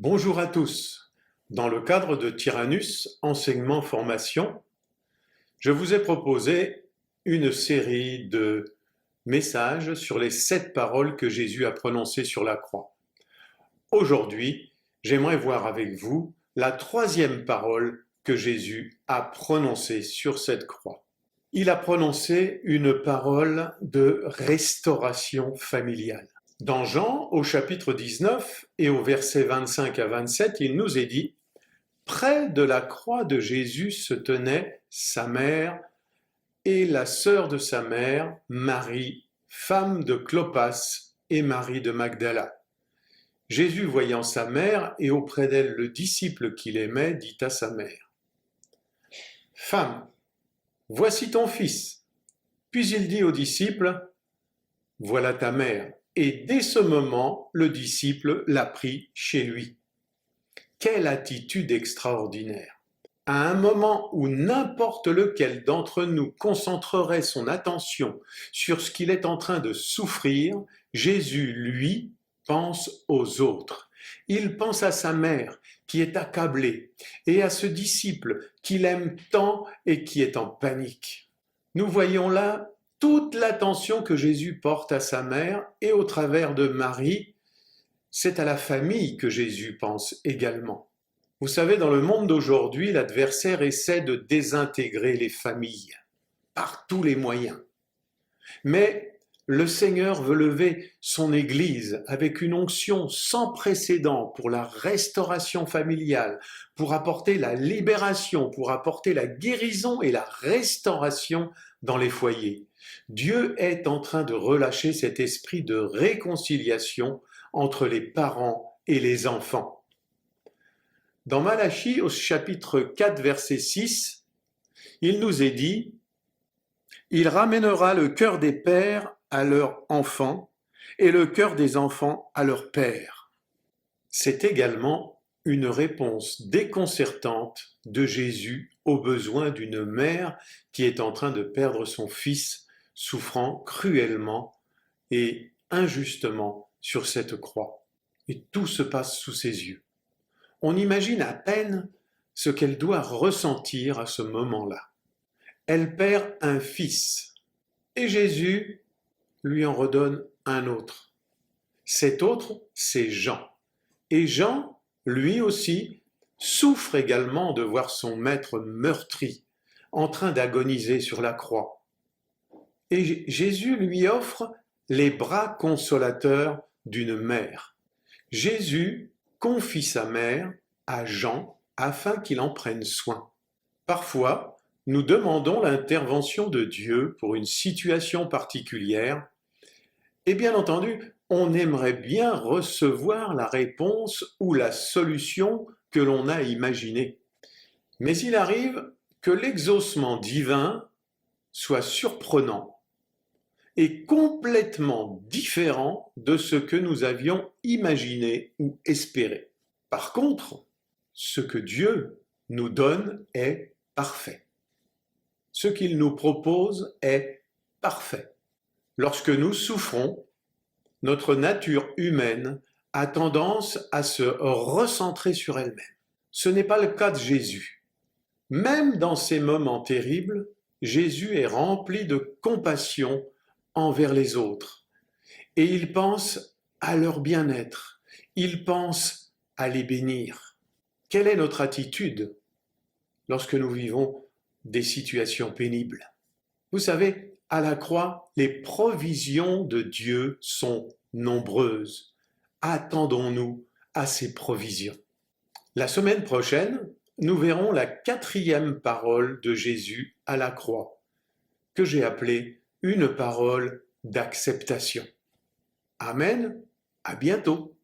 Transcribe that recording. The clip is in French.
Bonjour à tous. Dans le cadre de Tyrannus Enseignement Formation, je vous ai proposé une série de messages sur les 7 paroles que Jésus a prononcées sur la croix. Aujourd'hui, j'aimerais voir avec vous la 3e parole que Jésus a prononcée sur cette croix. Il a prononcé une parole de restauration familiale. Dans Jean, au chapitre 19 et au verset 25 à 27, il nous est dit « Près de la croix de Jésus se tenaient sa mère et la sœur de sa mère, Marie, femme de Clopas, et Marie de Magdala. Jésus, voyant sa mère et auprès d'elle le disciple qu'il aimait, dit à sa mère « Femme, voici ton fils. » Puis il dit au disciple « Voilà ta mère. » Et dès ce moment, le disciple l'a pris chez lui. Quelle attitude extraordinaire! À un moment où n'importe lequel d'entre nous concentrerait son attention sur ce qu'il est en train de souffrir, Jésus, lui, pense aux autres. Il pense à sa mère qui est accablée et à ce disciple qu'il aime tant et qui est en panique. Nous voyons là toute l'attention que Jésus porte à sa mère et au travers de Marie, c'est à la famille que Jésus pense également. Vous savez, dans le monde d'aujourd'hui, l'adversaire essaie de désintégrer les familles par tous les moyens. Mais le Seigneur veut lever son Église avec une onction sans précédent pour la restauration familiale, pour apporter la libération, pour apporter la guérison et la restauration dans les foyers. Dieu est en train de relâcher cet esprit de réconciliation entre les parents et les enfants. Dans Malachie, au chapitre 4, verset 6, il nous est dit « Il ramènera le cœur des pères à leurs enfants et le cœur des enfants à leurs pères. » C'est également une réponse déconcertante de Jésus aux besoins d'une mère qui est en train de perdre son fils, souffrant cruellement et injustement sur cette croix. Et tout se passe sous ses yeux. On imagine à peine ce qu'elle doit ressentir à ce moment-là. Elle perd un fils et Jésus lui en redonne un autre. Cet autre, c'est Jean. Et Jean, lui aussi, souffre également de voir son maître meurtri, en train d'agoniser sur la croix. Et Jésus lui offre les bras consolateurs d'une mère. Jésus confie sa mère à Jean afin qu'il en prenne soin. Parfois, nous demandons l'intervention de Dieu pour une situation particulière et bien entendu, on aimerait bien recevoir la réponse ou la solution que l'on a imaginée. Mais il arrive que l'exaucement divin soit surprenant et complètement différent de ce que nous avions imaginé ou espéré. Par contre, ce que Dieu nous donne est parfait. Ce qu'il nous propose est parfait. Lorsque nous souffrons, notre nature humaine a tendance à se recentrer sur elle-même. Ce n'est pas le cas de Jésus. Même dans ces moments terribles, Jésus est rempli de compassion envers les autres. Et il pense à leur bien-être. Il pense à les bénir. Quelle est notre attitude lorsque nous vivons des situations pénibles? Vous savez, à la croix, les provisions de Dieu sont nombreuses. Attendons-nous à ces provisions. La semaine prochaine, nous verrons la 4e parole de Jésus à la croix, que j'ai appelée une parole d'acceptation. Amen, à bientôt.